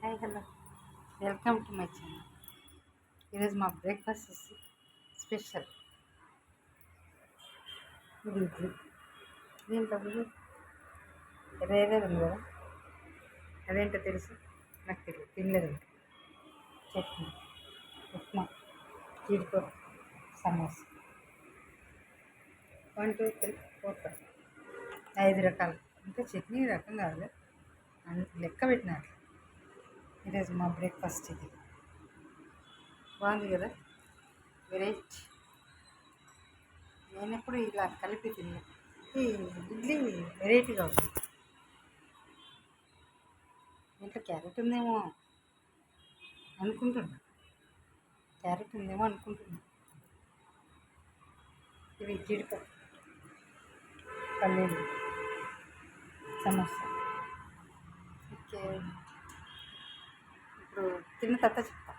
Hi hello, welcome to my channel. ఈరోజు మా breakfast special ఇది ఇడ్లీ. దీంట్లో ఎర్రగా ఉంది కదా, అదేంటో తెలుసు నాకు తెలియదు, తినలేదు. చట్నీ, ఉప్మా, జీడిపప్పు, సమోసా, 1 2 3 4 5 రకాలు. ఇంకా చట్నీ రకం కాదు, లెక్క పెట్టినారు. ఈరోజు మా బ్రేక్ఫాస్ట్ ఇది బాగుంది కదా, వెరైటీ. నేను ఎప్పుడు ఇలా కలిపి తిన్నా. ఈ ఇడ్లీ వెరైటీగా ఉంది. దీంట్లో క్యారెట్ ఉందేమో అనుకుంటున్నా, ఇవి జీడిపప్పు, పల్లీలు, సమోసా. ఓకే, ఇప్పుడు తిన్న తర్వాత చెప్తా.